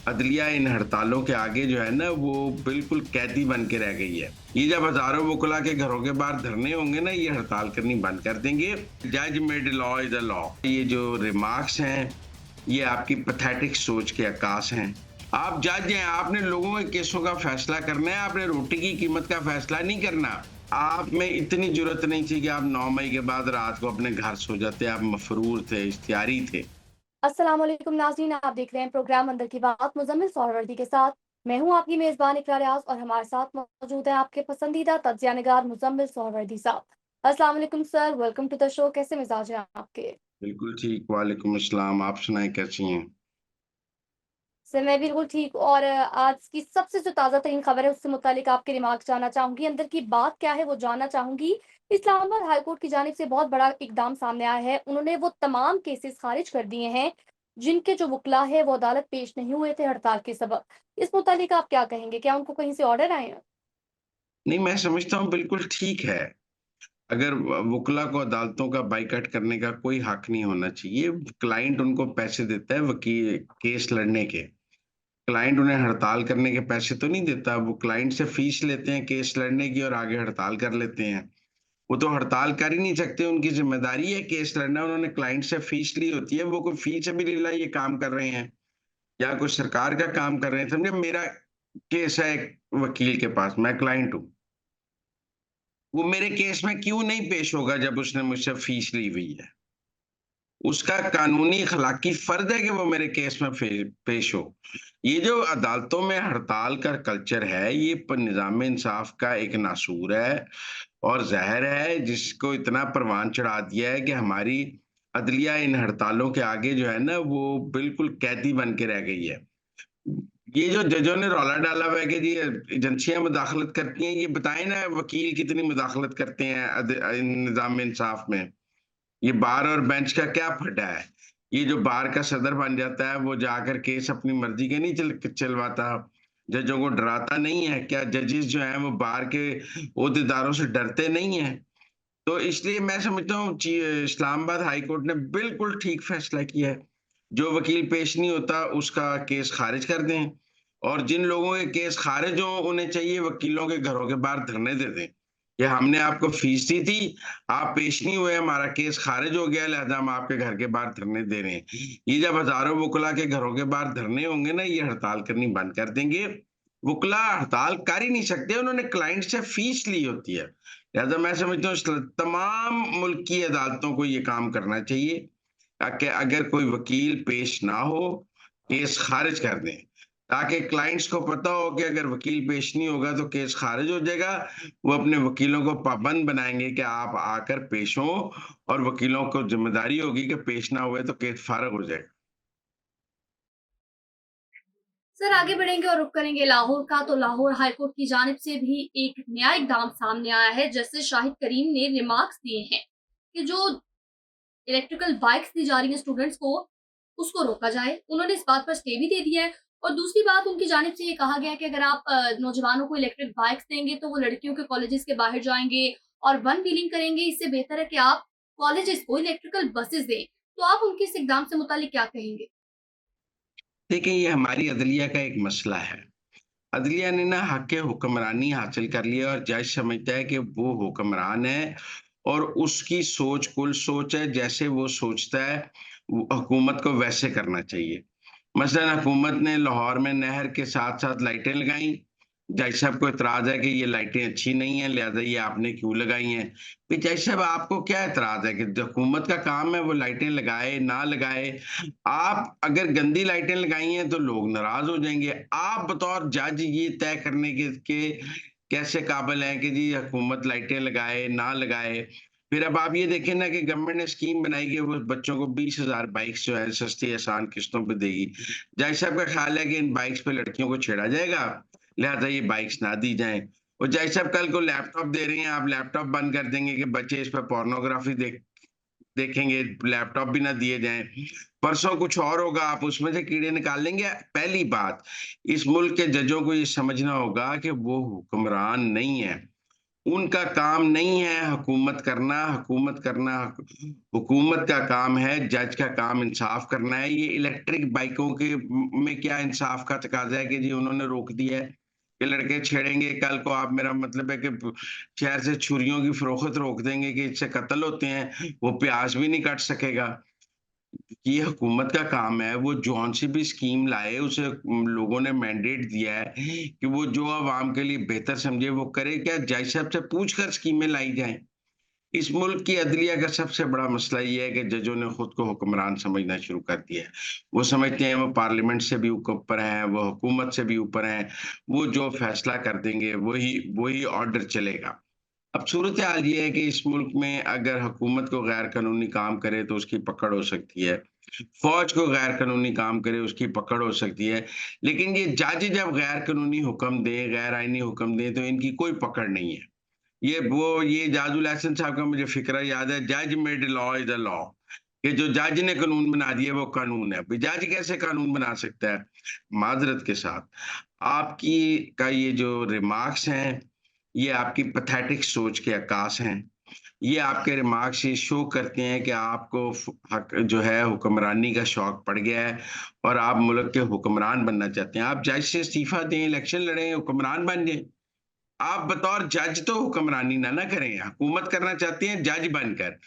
अदलिया इन हड़तालों के आगे जो है ना वो बिल्कुल कैदी बन के रह गई है। ये जब हजारों वकला के घरों के बाहर धरने होंगे ना, ये हड़ताल करनी बंद कर देंगे। जज made law is a law. ये जो रिमार्क्स हैं, ये आपकी पैथेटिक सोच के अक्कास हैं। आप जज हैं, आपने लोगों के केसों का फैसला करना है, आपने रोटी की कीमत का फैसला नहीं करना। आप में इतनी जरूरत नहीं थी कि आप 9 मई के बाद रात को अपने घर सो जाते। आप मफरूर थे, इख्तियारी थे। अस्सलाम वालेकुम नाज़रीन, आप देख रहे हैं प्रोग्राम अंदर की बात मुज़म्मिल सोहरावर्दी के साथ। मैं हूं आपकी मेज़बान इकरार रियाज़ और हमारे साथ मौजूद है आपके पसंदीदा तज्ज़िया निगार मुज़म्मिल सोहरावर्दी साहब। अस्सलाम वालेकुम sir, welcome to the show. कैसे मिजाज हैं आपके? बिल्कुल ठीक। वालेकुम अस्सलाम। आप सुनाएं, कैसी हैं? सर मैं बिल्कुल ठीक हूँ और आज की सबसे जो ताज़ा तरीन खबर है उससे मुतालिक आपके रिमार्क जानना चाहूँगी। अंदर की बात क्या है वो जानना चाहूँगी। इस्लामाबाद हाई कोर्ट की जानिब से बहुत बड़ा इकदाम सामने आया है। उन्होंने वो तमाम केसेस खारिज कर दिए हैं, जिनके जो वुकला है वो अदालत पेश नहीं हुए थे हड़ताल के सबब। इस मुतालिक आप क्या कहेंगे? क्या उनको कहीं से ऑर्डर आए हैं? नहीं, मैं समझता हूँ बिल्कुल ठीक है। अगर वुकला को अदालतों का बाइकआउट करने का कोई हक नहीं होना चाहिए। क्लाइंट उनको पैसे देता है वकील केस लड़ने के। क्लाइंट उन्हें हड़ताल करने के पैसे तो नहीं देता। वो क्लाइंट से फीस लेते हैं केस लड़ने की और आगे हड़ताल कर लेते हैं। वो तो हड़ताल कर ही नहीं सकते, उनकी ज़िम्मेदारी है केस लड़ना। उन्होंने क्लाइंट से फीस ली होती है, वो कोई फी सबिलिल्लाह ये काम कर रहे हैं या कोई सरकार का काम कर रहे हैं। समझे? मेरा केस है एक वकील के पास, मैं क्लाइंट हूँ। वो मेरे केस में क्यों नहीं पेश होगा जब उसने मुझसे फीस ली हुई है? उसका कानूनी अखलाकी फर्ज है कि वो मेरे केस में पेश हो। ये जो अदालतों में हड़ताल का कल्चर है, ये निज़ाम इंसाफ का एक नासूर है और ज़हर है, जिसको इतना परवान चढ़ा दिया है कि हमारी अदलिया इन हड़तालों के आगे जो है ना वो बिल्कुल कैदी बन के रह गई है। ये जो जजों ने रौला डाला हुआ है कि जी एजेंसियां मुदाखलत करती हैं, ये बताएं ना वकील कितनी मुदाखलत करते हैं निज़ाम इंसाफ में। ये बार और बेंच का क्या फटा है? ये जो बार का सदर बन जाता है, वो जाकर केस अपनी मर्ज़ी के नहीं चलवाता। जजों को डराता नहीं है। क्या जजेस जो हैं वो बार के ओहदेदारों से डरते नहीं हैं? तो इसलिए मैं समझता हूँ इस्लामाबाद हाई कोर्ट ने बिल्कुल ठीक फैसला किया है। जो वकील पेश नहीं होता उसका केस खारिज कर दें और जिन लोगों के केस खारिज हों उन्हें चाहिए वकीलों के घरों के बाहर धरने दे दें। कि हमने आपको फीस दी थी, आप पेश नहीं हुए, हमारा केस खारिज हो गया, लिहाजा हम आपके घर के बाहर धरने दे रहे हैं। ये जब हज़ारों वकला के घरों के बाहर धरने होंगे ना, ये हड़ताल करनी बंद कर देंगे। वकला हड़ताल कर ही नहीं सकते, उन्होंने क्लाइंट से फीस ली होती है। लिहाजा मैं समझता हूँ तमाम मुल्क की अदालतों को ये काम करना चाहिए कि अगर कोई वकील पेश ना हो, केस खारिज कर दें। ताकि क्लाइंट्स को पता हो कि अगर वकील पेश नहीं होगा तो केस खारिज हो जाएगा। वो अपने वकीलों को पाबंद बनाएँगे कि आप आकर पेश हों और वकीलों को ज़िम्मेदारी होगी कि पेश ना हुए तो केस फ़ारिग हो जाएगा। सर आगे बढ़ेंगे और रुख करेंगे लाहौर का। तो लाहौर हाई कोर्ट की जानिब से भी एक नया इकदाम सामने आया है। जस्टिस शाहिद करीम ने रिमार्क्स दिए हैं कि जो इलेक्ट्रिकल बाइक्स दी जा रही हैं स्टूडेंट्स को, उसको रोका जाए। उन्होंने इस बात पर स्टे भी दे दिया है और दूसरी बात उनकी जानिब से ये कहा गया है कि अगर आप नौजवानों को इलेक्ट्रिक बाइक्स देंगे तो वो लड़कियों के कॉलेजेस के बाहर जाएँगे और वन व्हीलिंग करेंगे। इससे बेहतर है कि आप कॉलेजेस को इलेक्ट्रिकल बसेस दें। तो आप उनके इस इकदाम से मुताल्लिक क्या कहेंगे? देखिए, ये हमारी अदलिया का एक मसला है। अदलिया ने ना हक़ हुक्मरानी हासिल कर लिया और जज समझता है कि वो हुक्मरान है और उसकी सोच कुल सोच है, जैसे वो सोचता है, वो हुकूमत को वैसे करना चाहिए। मसलन हुकूमत ने लाहौर में नहर के साथ-साथ लाइटें लगाई। जज साहब को एतराज़ है कि ये लाइटें अच्छी नहीं हैं, लिहाज़ा ये आपने क्यों लगाई हैं? फिर जज साहब आपको क्या एतराज़ है कि जो हुकूमत का काम है वो लाइटें लगाए, ना लगाए। आप अगर गंदी लाइटें लगाई हैं तो लोग नाराज़ हो जाएँगे। आप बतौर जज ये तय करने के कैसे काबिल हैं कि जी हुकूमत लाइटें लगाए, ना लगाए? फिर अब आप ये देखें ना कि गवर्नमेंट ने स्कीम बनाई कि वो बच्चों को 20,000 बाइक्स जो है सस्ती आसान किस्तों पे देगी। जज साहब का ख़्याल है कि इन बाइक्स पे लड़कियों को छेड़ा जाएगा, लिहाज़ा ये बाइक्स ना दी जाएँ। और जज साहब कल को लैपटॉप दे रही हैं, आप लैपटॉप बंद कर देंगे कि बच्चे इस पे पोर्नोग्राफ़ी देखेंगे, लैपटॉप भी ना दिए जाएँ। परसों कुछ और होगा, आप उसमें से कीड़े निकाल लेंगे। पहली बात, इस मुल्क के जजों को ये समझना होगा कि वो हुक्मरान नहीं है। उनका काम नहीं है हुकूमत करना हुकूमत का काम है, जज का काम इंसाफ करना है। ये इलेक्ट्रिक बाइकों के में क्या इंसाफ का तकाज़ा है कि जी उन्होंने रोक दिया है, कि लड़के छेड़ेंगे, कल को आप मेरा मतलब है कि शहर से छुरियों की फ़रोख्त रोक देंगे कि इससे कत्ल होते हैं, वो प्याज भी नहीं काट सकेगा। ये हुकूमत का काम है, वो जौन-सी भी स्कीम लाए उसे लोगों ने मैंडेट दिया है कि वो जो अवाम के लिए बेहतर समझे वो करे। क्या जज साहब से पूछकर स्कीमें लाई जाएँ? इस मुल्क की अदलिया का सबसे बड़ा मसला ये है कि जजों ने खुद को हुक्मरान समझना शुरू कर दिया है। वो समझते हैं वो पार्लियामेंट से भी ऊपर हैं, वो हुकूमत से भी ऊपर हैं, वो जो फैसला कर देंगे वही वही ऑर्डर चलेगा। अब सूरत-ए-हाल ये है कि इस मुल्क में अगर हुकूमत को गैर कानूनी काम करे तो उसकी पकड़ हो सकती है। फ़ौज को गैर कानूनी काम करे उसकी पकड़ हो सकती है। लेकिन ये जज जब गैर कानूनी हुक्म दें, गैर आईनी हुक्म दें तो इनकी कोई पकड़ नहीं है। ये जादुल एहसन साहब का मुझे फ़िक्रा याद है, जज made law is a law, कि जो जज ने कानून बना दिया वो कानून है। अब जज कैसे कानून बना सकता है? माज़रत के साथ, आपकी का ये जो रिमार्क्स हैं, ये आपकी पैथेटिक सोच के अक्कास हैं। ये आपके रिमार्क्स ये शो करते हैं कि आपको हक जो है हुक्मरानी का शौक पड़ गया है और आप मुल्क के हुक्मरान बनना चाहते हैं। आप जज से इस्तीफ़ा दें, इलेक्शन लड़ें, हुक्मरान बन जाएँ। आप बतौर जज तो हुक्मरानी ना करें, हुकूमत करना चाहती हैं जज बनकर।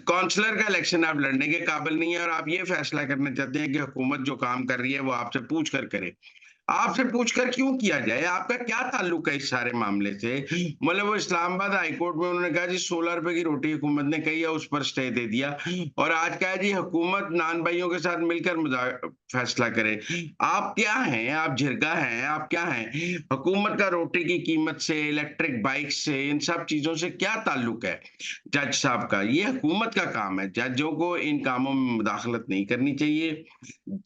काउंसलर का इलेक्शन आप लड़ने के काबिल नहीं है और आप ये फैसला करना चाहते हैं कि हुकूमत जो काम कर रही है वो आपसे पूछ कर करे। आपसे पूछकर क्यों किया जाए? आपका क्या ताल्लुक है इस सारे मामले से? मतलब वो इस्लामाबाद हाई कोर्ट में उन्होंने कहा जी ₹16 की रोटी हुकूमत ने कही है, उस पर स्टे दे दिया और आज क्या है जी हुकूमत नान भाइयों के साथ मिलकर फैसला करे। आप क्या हैं? आप जिरगा हैं? आप क्या हैं? हुकूमत का रोटी की कीमत से, इलेक्ट्रिक बाइक से, इन सब चीज़ों से क्या ताल्लुक है जज साहब का? ये हुकूमत का काम है। जजों को इन कामों में मुदाखलत नहीं करनी चाहिए।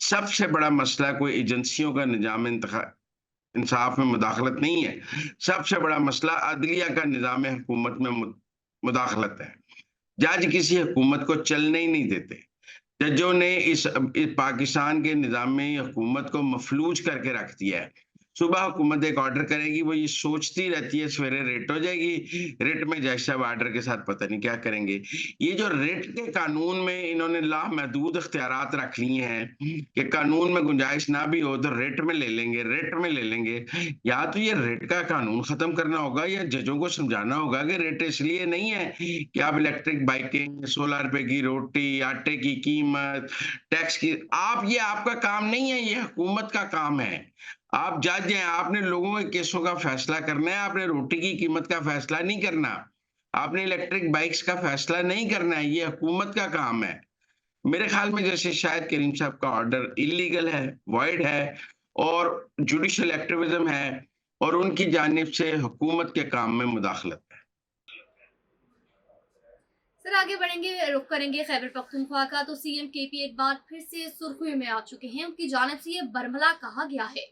सबसे बड़ा मसला कोई एजेंसियों का निज़ाम इंसाफ में मुदाखलत नहीं है। सबसे बड़ा मसला अदलिया का निज़ाम हुकूमत में मुदाखलत है। जज किसी हुकूमत को चलने ही नहीं देते। जजों ने इस पाकिस्तान के निज़ाम में हुकूमत को मफलूज करके रख दिया है। सुबह हुकूमत एक ऑर्डर करेगी, वो ये सोचती रहती है सवेरे रिट हो जाएगी, रिट में जज साहब ऑर्डर के साथ पता नहीं क्या करेंगे। ये जो रिट के कानून में इन्होंने लामहदूद इख्तियारात रख लिए हैं कि कानून में गुंजाइश ना भी हो तो रिट में ले लेंगे। या तो ये रिट का कानून खत्म करना होगा या जजों को समझाना होगा कि रिट इसलिए नहीं है कि आप इलेक्ट्रिक बाइकें, ₹16 की रोटी, आटे की कीमत, टैक्स की आप ये आपका काम नहीं है, ये हुकूमत का काम है। आप जज हैं, आपने लोगों के केसों का फैसला करना है, आपने रोटी की कीमत का फैसला नहीं करना। आपने इलेक्ट्रिक बाइक्स का फैसला नहीं करना है, ये हुकूमत का काम है। मेरे ख्याल में जैसे शायद करीम साहब का ऑर्डर इल्लीगल है, वॉइड है और जुडिशियल एक्टिविज़्म है और उनकी जानिब से हुकूमत के काम में मुदाखलत है। सर आगे बढ़ेंगे, रुख करेंगे खैबर पख्तूनख्वा का। तो सीएम केपी एक बार फिर से सुर्खियों में आ चुके हैं। उनकी जानिब से ये बरमला कहा गया है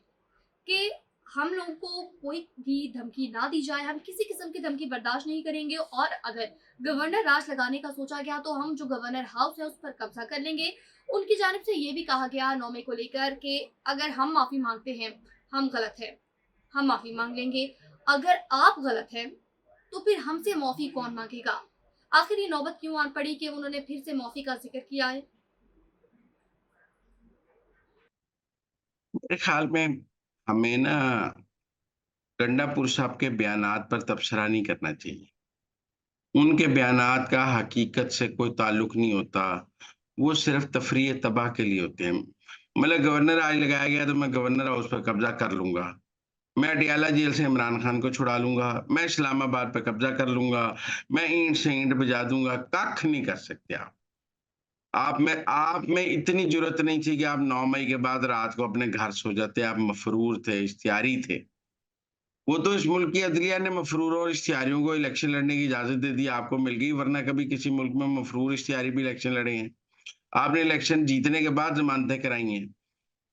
कि हम लोगों को कोई भी धमकी ना दी जाए, हम किसी किस्म की धमकी बर्दाश्त नहीं करेंगे और अगर गवर्नर राज लगाने का सोचा गया तो हम जो गवर्नर हाउस है उस पर कब्जा कर लेंगे। उनकी जानिब से ये भी कहा गया नौमे को लेकर कि अगर हम माफी मांगते हैं, हम गलत है, हम माफी मांग लेंगे। अगर आप गलत हैं तो फिर हमसे माफी कौन मांगेगा? आखिर ये नौबत क्यों आन पड़ी कि उन्होंने फिर से माफी का जिक्र किया है? मेरे ख्याल में हमें ना गंडापुर साहब के बयानात पर तबसरा नहीं करना चाहिए। उनके बयानात का हकीकत से कोई ताल्लुक नहीं होता। वो सिर्फ़ तफ़रीह तबाह के लिए होते हैं। मतलब गवर्नर आज लगाया गया तो मैं गवर्नर हाउस पर कब्ज़ा कर लूँगा। मैं अडयाला जेल से इमरान खान को छुड़ा लूँगा। मैं इस्लामाबाद पे कब्ज़ा कर लूँगा। मैं ईंट से ईंट बजा दूँगा। कख नहीं कर सकते आप। आप में इतनी ज़रूरत नहीं थी कि आप 9 मई के बाद रात को अपने घर सो जाते। आप मफ़रूर थे, इश्तियारी थे। वो तो इस मुल्क की अदलिया ने मफ़रूरों और इश्तियारियों को इलेक्शन लड़ने की इजाज़त दे दी, आपको मिल गई, वरना कभी किसी मुल्क में मफ़रूर इश्तियारी भी इलेक्शन लड़े हैं। आपने इलेक्शन जीतने के बाद ज़मानतें कराई हैं।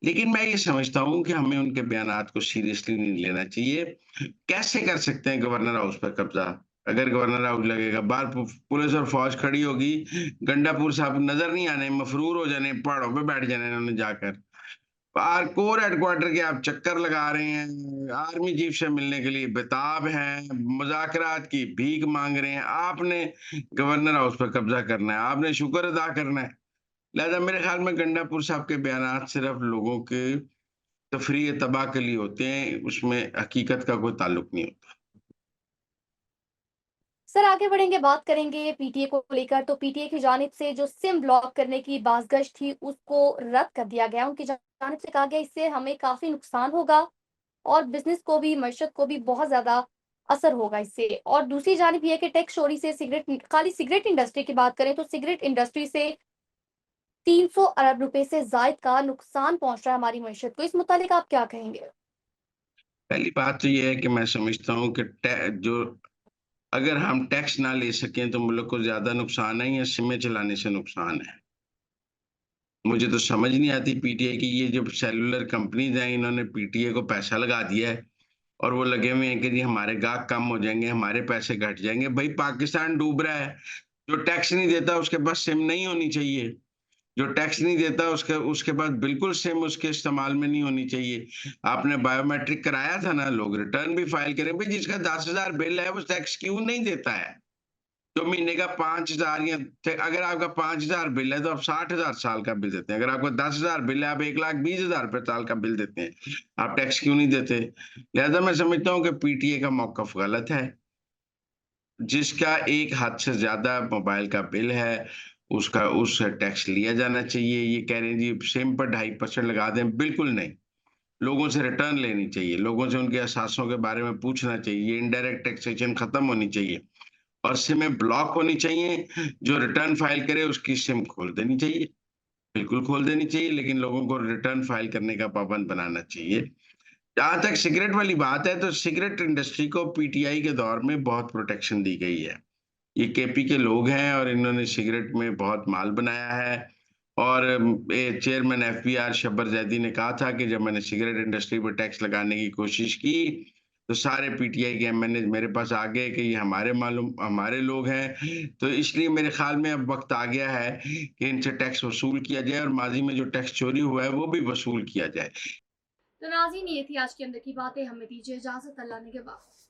लेकिन मैं ये समझता हूँ कि हमें उनके बयानात को सीरियसली नहीं लेना चाहिए। कैसे कर सकते हैं गवर्नर हाउस पर कब्ज़ा? अगर गवर्नर हाउस लगेगा, बाहर पुलिस और फ़ौज खड़ी होगी, गंडापुर साहब नज़र नहीं आने, मफ़रूर हो जाने, पहाड़ों पे बैठ जाना इन्होंने जाकर। कोर हेडक्वार्टर के आप चक्कर लगा रहे हैं, आर्मी चीफ से मिलने के लिए बेताब हैं, मुज़ाकरात की भीख माँग रहे हैं। आपने गवर्नर हाउस पर कब्ज़ा करना है, आपने शुक्र अदा करना है। लिहाज़ा मेरे ख़्याल में गंडापुर साहब के बयानात सिर्फ़ लोगों के तफ़रीह तबाह के लिए होते हैं, उसमें हकीकत का कोई ताल्लुक नहीं होता। सर आगे बढ़ेंगे, बात करेंगे पीटीए को लेकर। तो पीटीए की जानिब से जो सिम ब्लॉक करने की बाज़गश्त थी, उसको रद्द कर दिया गया। उनकी जानिब से कहा गया इससे हमें काफ़ी नुकसान होगा और बिज़नेस को भी, मईशत को भी बहुत ज़्यादा असर होगा इससे। और दूसरी जानिब ये है कि टैक्स चोरी से खाली सिगरेट इंडस्ट्री की बात करें तो सिगरेट इंडस्ट्री से 300 अरब रुपए से ज़ायद का नुकसान पहुँच रहा है हमारी मईशत को। इस मुतालिक आप क्या कहेंगे? पहली बात तो ये है कि मैं समझता हूँ कि टे जो अगर हम टैक्स ना ले सकें तो मुल्क को ज़्यादा नुकसान है या सिमें चलाने से नुकसान है? मुझे तो समझ नहीं आती पीटीआई की ये जो सेलुलर कंपनीज़ हैं, इन्होंने पीटीआई को पैसा लगा दिया है और वो लगे हुए हैं कि जी हमारे गाहक कम हो जाएँगे, हमारे पैसे घट जाएँगे। भई पाकिस्तान डूब रहा है, जो टैक्स नहीं देता उसके पास सिम नहीं होनी चाहिए। जो टैक्स नहीं देता उसके उसके पास बिल्कुल सिम उसके इस्तेमाल में नहीं होनी चाहिए। आपने बायोमेट्रिक कराया था ना, लोग रिटर्न भी फाइल करें। भई जिसका 10,000 बिल है वो टैक्स क्यों नहीं देता है? जो महीने का 5,000 या अगर आपका 5,000 बिल है तो आप 60,000 साल का बिल देते हैं। अगर आपका 10,000 बिल है, आप 1,20,000 रुपए साल का बिल देते हैं। आप टैक्स क्यों नहीं देते? लिहाज़ा मैं समझता हूँ कि पीटीए का मौक़िफ़ गलत है। जिसका एक हद से ज़्यादा मोबाइल का बिल है, उसका उससे टैक्स लिया जाना चाहिए। ये कह रहे हैं जी सिम पर 2.5% लगा दें, बिल्कुल नहीं। लोगों से रिटर्न लेनी चाहिए, लोगों से उनके असासों के बारे में पूछना चाहिए, ये इनडायरेक्ट टैक्सेशन खत्म होनी चाहिए और सिमें ब्लॉक होनी चाहिए। जो रिटर्न फाइल करे उसकी सिम खोल देनी चाहिए, बिल्कुल खोल देनी चाहिए, लेकिन लोगों को रिटर्न फाइल करने का पाबंद बनाना चाहिए। जहाँ तक सिगरेट वाली बात है, तो सिगरेट इंडस्ट्री को पीटीआई के दौर में बहुत प्रोटेक्शन दी गई है। ये केपी के लोग हैं और इन्होंने सिगरेट में बहुत माल बनाया है और ये चेयरमैन एफबीआर शब्बर जैदी ने कहा था कि जब मैंने सिगरेट इंडस्ट्री पर टैक्स लगाने की कोशिश की, तो सारे पीटीआई के एमएनए मेरे पास आ गए कि ये हमारे लोग हैं। तो इसलिए मेरे ख़्याल में अब वक़्त आ गया है कि इनसे टैक्स वसूल किया जाए और माज़ी में जो टैक्स चोरी हुआ है, वो भी वसूल किया जाए। तो नाज़रीन, ये थी आज के अंदर की बातें। हमें दीजिए इजाज़त। अल्लाह ने के बाद।